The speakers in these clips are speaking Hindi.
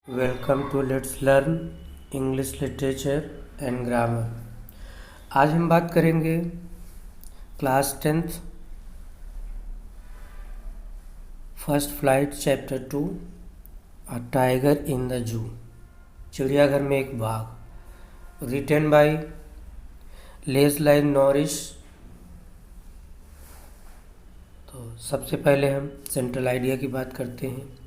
Welcome to let's learn English literature and grammar. आज हम बात करेंगे class 10th first flight chapter 2 a tiger in the zoo, चिड़ियाघर में एक बाघ, रिटन बाय लेस्ली नॉरिस। तो सबसे पहले हम सेंट्रल आइडिया की बात करते हैं।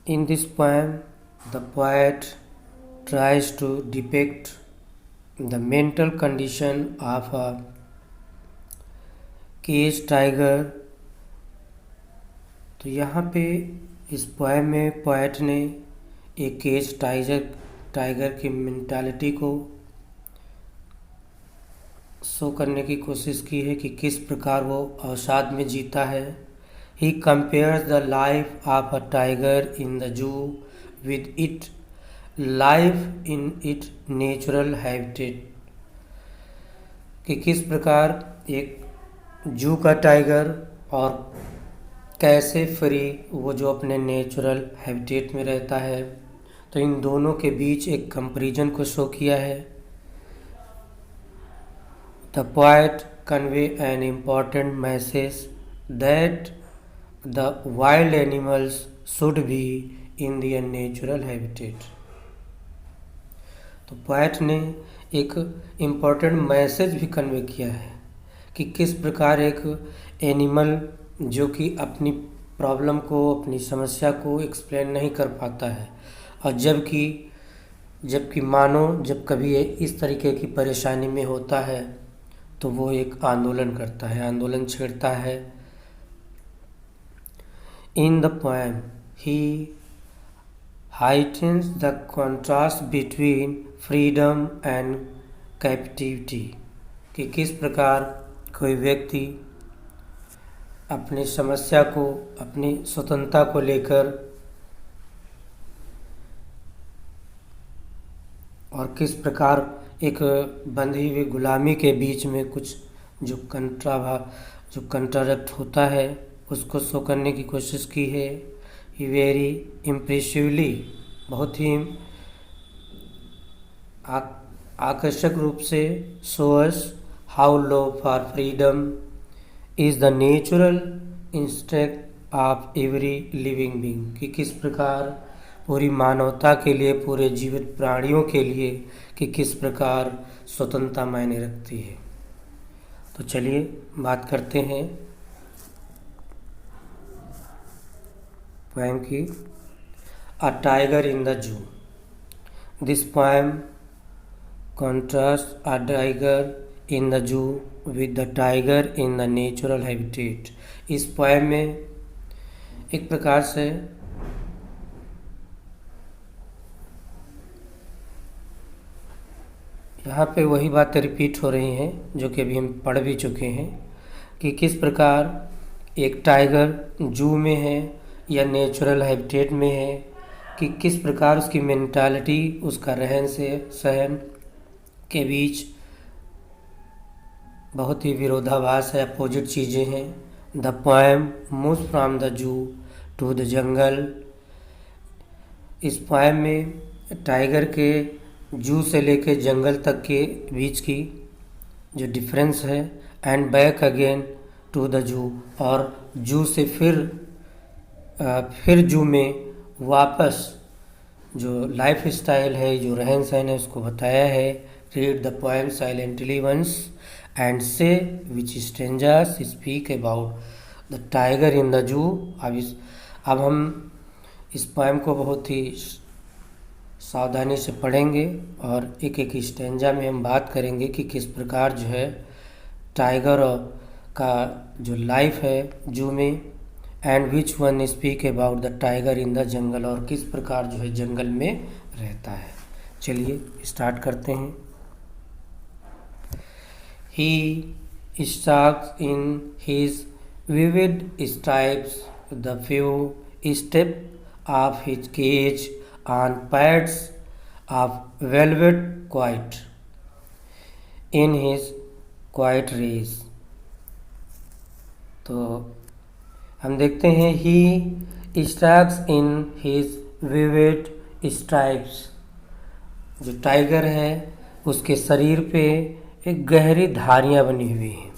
In this poem, the poet tries to depict the mental condition of a caged tiger। तो यहाँ पे इस पोएम में पोएट ने एक केज टाइगर की मेंटालिटी को शो करने की कोशिश की है कि किस प्रकार वो अवसाद में जीता है। He compares the life of a tiger in the zoo with its life in its natural habitat। कि किस प्रकार एक जू का टाइगर और कैसे फ्री वो जो अपने नेचुरल हैबिटेट में रहता है। तो इन दोनों के बीच एक कंपैरिजन को शो किया है। The poet convey an important message that the wild animals should be in their natural habitat। तो पोएट ने एक इम्पोर्टेंट मैसेज भी कन्वे किया है कि किस प्रकार एक एनिमल जो कि अपनी प्रॉब्लम को, अपनी समस्या को एक्सप्लेन नहीं कर पाता है, और जबकि मानो जब कभी इस तरीके की परेशानी में होता है तो वो एक आंदोलन करता है, आंदोलन छेड़ता है। In the poem, he heightens the contrast between freedom and captivity। कि किस प्रकार कोई व्यक्ति अपनी समस्या को, अपनी स्वतंत्रता को लेकर और किस प्रकार एक बंधी हुई गुलामी के बीच में कुछ जो कंट्राडक्ट होता है उसको शो करने की कोशिश की है। ही वेरी इम्प्रेसिवली, बहुत ही आकर्षक रूप से shows how love for freedom is the natural instinct of every living being. कि किस प्रकार पूरी मानवता के लिए, पूरे जीवित प्राणियों के लिए कि किस प्रकार स्वतंत्रता मायने रखती है। तो चलिए बात करते हैं पोएम की। अ टाइगर इन द जू। This poem contrast a tiger in the जू with the tiger in the natural habitat. इस पोएम में एक प्रकार से यहाँ पे वही बातें रिपीट हो रही हैं जो कि अभी हम पढ़ भी चुके हैं कि किस प्रकार एक टाइगर जू में है या नेचुरल हैबिटेट में है, कि किस प्रकार उसकी मेंटालिटी, उसका रहन सहन के बीच बहुत ही विरोधाभास है, अपोजिट चीज़ें हैं। The poem moves from the zoo to the jungle. इस पोएम में टाइगर के जू से लेके जंगल तक के बीच की जो डिफरेंस है, and back again to the zoo, और जू से फिर जू में वापस जो लाइफ स्टाइल है, जो रहन सहन है, उसको बताया है। Read the poem silently once and say which strangers speak about the tiger in the zoo. अब हम इस पोएम को बहुत ही सावधानी से पढ़ेंगे और एक एक स्टेंजा में हम बात करेंगे कि किस प्रकार जो है टाइगर का जो लाइफ है जू में, and which one speak about the tiger in the jungle, और किस प्रकार जो है जंगल में रहता है। चलिए स्टार्ट करते हैं। He starts in his vivid stripes the few step of his cage on pads of velvet quiet in his quiet race। तो हम देखते हैं ही स्ट्रैक्स इन हिज विविड स्ट्राइप्स। जो टाइगर है उसके शरीर पे एक गहरी धारियाँ बनी हुई हैं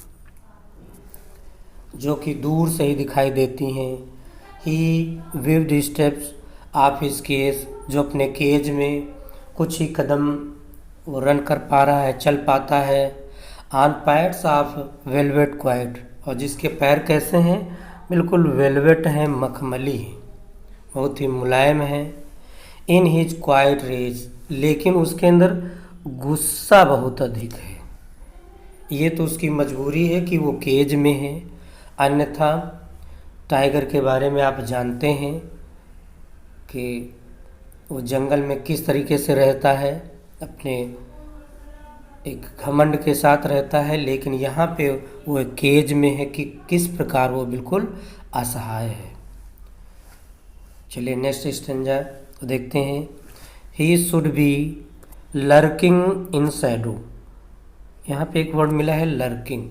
जो कि दूर से ही दिखाई देती हैं। ही विव्ड स्टेप्स ऑफ हिज केज, जो अपने केज में कुछ ही कदम वो रन कर पा रहा है, चल पाता है। On pads of velvet quite, और जिसके पैर कैसे हैं, बिल्कुल वेलवेट हैं, मखमली हैं, बहुत ही मुलायम हैं। इन हिज क्वाइट रेज, लेकिन उसके अंदर गुस्सा बहुत अधिक है। ये तो उसकी मजबूरी है कि वो केज में है, अन्यथा टाइगर के बारे में आप जानते हैं कि वो जंगल में किस तरीके से रहता है, अपने एक घमंड के साथ रहता है। लेकिन यहाँ पे वो एक केज में है कि किस प्रकार वो बिल्कुल असहाय है। चलिए नेक्स्ट स्टेंजा देखते हैं। He should be lurking in Shadow. यहाँ पे एक वर्ड मिला है लर्किंग।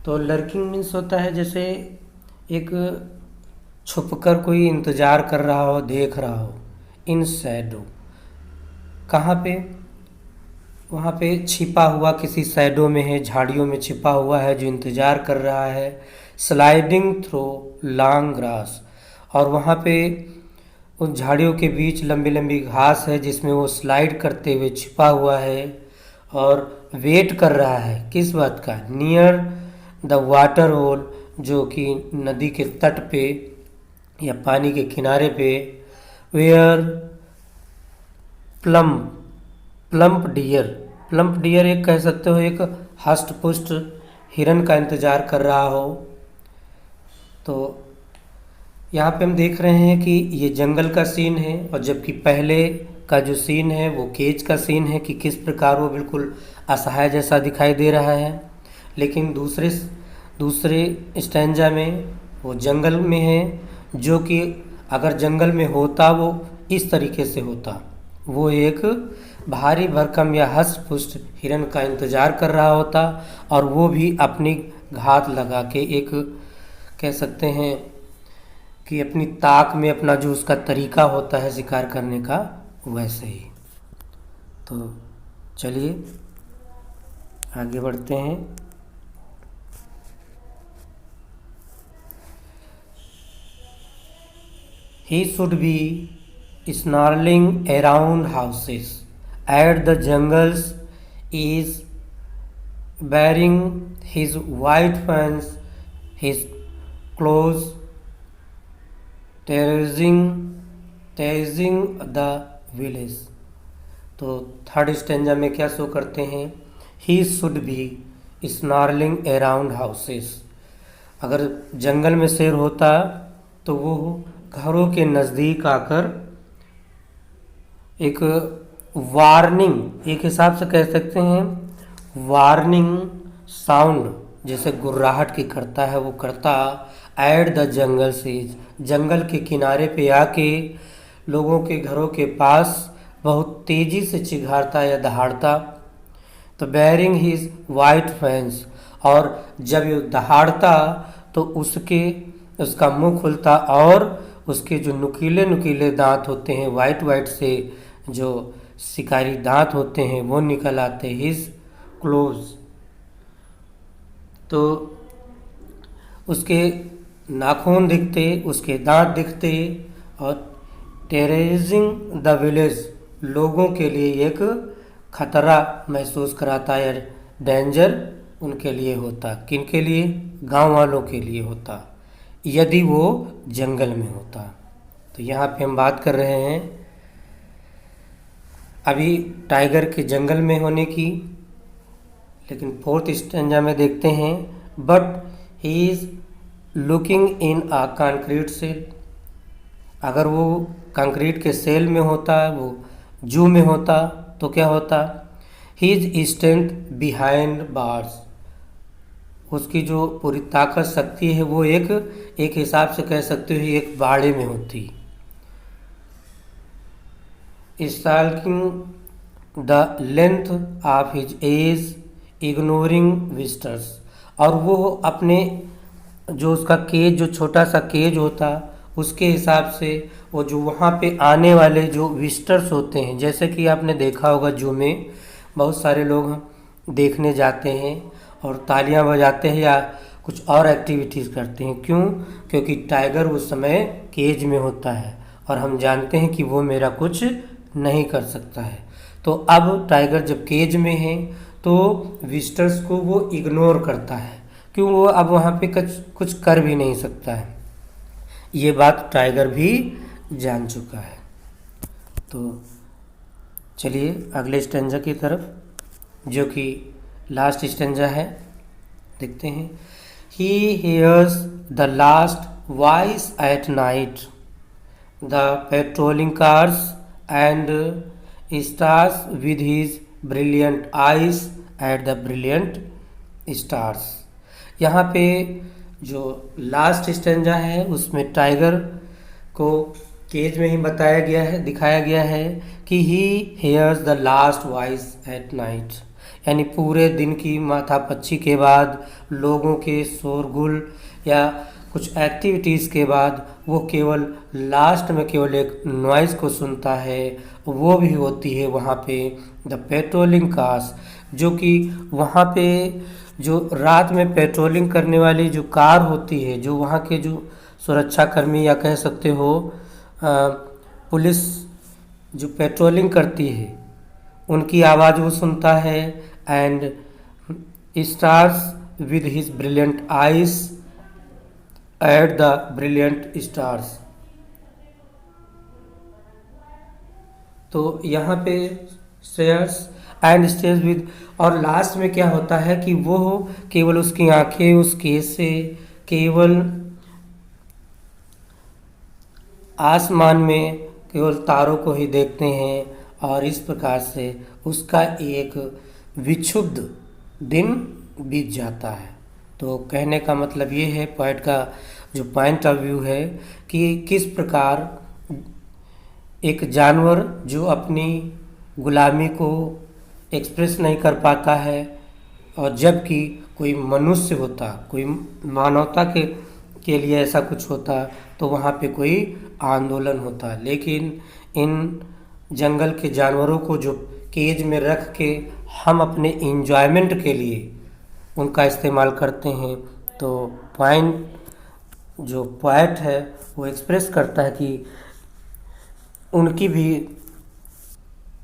तो लर्किंग मीन्स होता है जैसे एक छुपकर कोई इंतज़ार कर रहा हो, देख रहा हो। इन शैडो कहाँ पे, वहाँ पे छिपा हुआ किसी शैडो में है, झाड़ियों में छिपा हुआ है जो इंतज़ार कर रहा है। स्लाइडिंग थ्रू लॉन्ग ग्रास, और वहाँ पे उन झाड़ियों के बीच लंबी लंबी घास है जिसमें वो स्लाइड करते हुए छिपा हुआ है और वेट कर रहा है किस बात का, नियर द वाटर होल, जो कि नदी के तट पे या पानी के किनारे पे। वेयर प्लम्प डियर एक कह सकते हो एक हष्ट पुष्ट हिरन का इंतज़ार कर रहा हो। तो यहाँ पे हम देख रहे हैं कि ये जंगल का सीन है, और जबकि पहले का जो सीन है वो केज का सीन है कि किस प्रकार वो बिल्कुल असहाय जैसा दिखाई दे रहा है। लेकिन दूसरे स्टैंजा में वो जंगल में है, जो कि अगर जंगल में होता वो इस तरीके से होता, वो एक भारी भरकम या हष्ट पुष्ट हिरन का इंतज़ार कर रहा होता, और वो भी अपनी घात लगा के, एक कह सकते हैं कि अपनी ताक में अपना जो उसका तरीका होता है शिकार करने का, वैसे ही। तो चलिए आगे बढ़ते हैं। He should be snarling around houses at the jungles, is wearing his white fence, his clothes, terrorizing the village। तो थर्ड स्टेंजा में क्या शो करते हैं, he should be snarling around houses. अगर जंगल में शेर होता तो वो घरों के नज़दीक आकर एक वार्निंग, एक हिसाब से कह सकते हैं वार्निंग साउंड, जैसे गुर्राहट की करता है वो करता, एट द जंगल से, जंगल के किनारे पे आके लोगों के घरों के पास बहुत तेज़ी से चिघाड़ता या दहाड़ता। तो बैरिंग हिज वाइट फैंस, और जब ये दहाड़ता तो उसका मुंह खुलता और उसके जो नुकीले नुकीले दांत होते हैं, वाइट से जो शिकारी दांत होते हैं वो निकल आते। हिज क्लोज, तो उसके नाखून दिखते, उसके दांत दिखते, और टेररिजिंग द विलेज, लोगों के लिए एक खतरा महसूस कराता या डेंजर उनके लिए होता। किनके लिए, गांव वालों के लिए होता, यदि वो जंगल में होता। तो यहाँ पे हम बात कर रहे हैं अभी टाइगर के जंगल में होने की। लेकिन फोर्थ स्टेंजा में देखते हैं, but he is looking in a concrete cell. अगर वो कंक्रीट के सेल में होता, वो जू में होता, तो क्या होता, he is strength behind bars, उसकी जो पूरी ताकत शक्ति है वो एक हिसाब से कह सकते हो एक बाड़े में होती। Stalking the length of his age, ignoring visitors, और वो अपने जो उसका केज, जो छोटा सा केज होता, उसके हिसाब से वो जो वहाँ पे आने वाले जो विजिटर्स होते हैं, जैसे कि आपने देखा होगा जू में बहुत सारे लोग देखने जाते हैं और तालियां बजाते हैं या कुछ और एक्टिविटीज़ करते हैं। क्यों? क्योंकि टाइगर उस समय केज में होता है और हम जानते हैं कि वो मेरा कुछ नहीं कर सकता है। तो अब टाइगर जब केज में है तो विजिटर्स को वो इग्नोर करता है, क्यों? वो अब वहाँ पे कुछ कर भी नहीं सकता है। ये बात टाइगर भी जान चुका है। तो चलिए अगले स्टेंजा की तरफ, जो कि लास्ट स्टेंजा है, देखते हैं। ही hears the last voice at night, the patrolling cars and stars with his brilliant eyes at the brilliant stars। यहाँ पे जो लास्ट स्टेंजा है उसमें टाइगर को केज में ही बताया गया है, दिखाया गया है कि he hears the last voice at night, यानी पूरे दिन की माथापच्ची के बाद, लोगों के शोरगुल या कुछ एक्टिविटीज़ के बाद वो केवल लास्ट में केवल एक नॉइज़ को सुनता है। वो भी होती है वहाँ पे द पेट्रोलिंग कार्स, जो कि वहाँ पे जो रात में पेट्रोलिंग करने वाली जो कार होती है, जो वहाँ के जो सुरक्षाकर्मी या कह सकते हो पुलिस जो पेट्रोलिंग करती है, उनकी आवाज़ वो सुनता है। And stars with his brilliant eyes at the brilliant stars. तो यहाँ पे शेयर्स एंड स्टेज विद, और लास्ट में क्या होता है कि वो केवल उसकी आंखें उस केस से केवल आसमान में केवल तारों को ही देखते हैं, और इस प्रकार से उसका एक विक्षुब्ध दिन बीत जाता है। तो कहने का मतलब ये है, पोएट का जो पॉइंट ऑफ व्यू है कि किस प्रकार एक जानवर जो अपनी गुलामी को एक्सप्रेस नहीं कर पाता है, और जबकि कोई मनुष्य होता, कोई मानवता के लिए ऐसा कुछ होता तो वहाँ पे कोई आंदोलन होता। लेकिन इन जंगल के जानवरों को जो केज में रख के हम अपने इंजॉयमेंट के लिए उनका इस्तेमाल करते हैं। तो पॉइंट जो पोएट है वो एक्सप्रेस करता है कि उनकी भी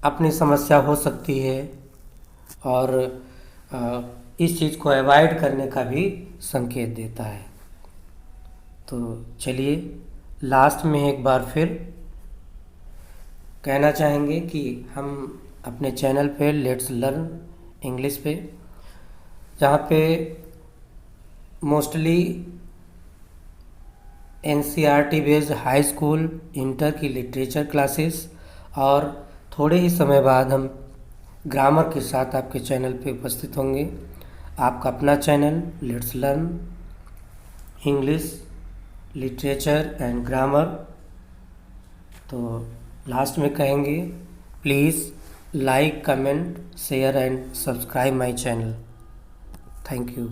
अपनी समस्या हो सकती है, और इस चीज़ को अवॉइड करने का भी संकेत देता है। तो चलिए लास्ट में एक बार फिर कहना चाहेंगे कि हम अपने चैनल पे लेट्स लर्न इंग्लिश पे, जहाँ पे mostly NCERT based high school inter की लिटरेचर क्लासेस, और थोड़े ही समय बाद हम ग्रामर के साथ आपके चैनल पे उपस्थित होंगे। आपका अपना channel let's learn English literature and grammar. तो लास्ट में कहेंगे, please like, comment, share and subscribe my channel. Thank you.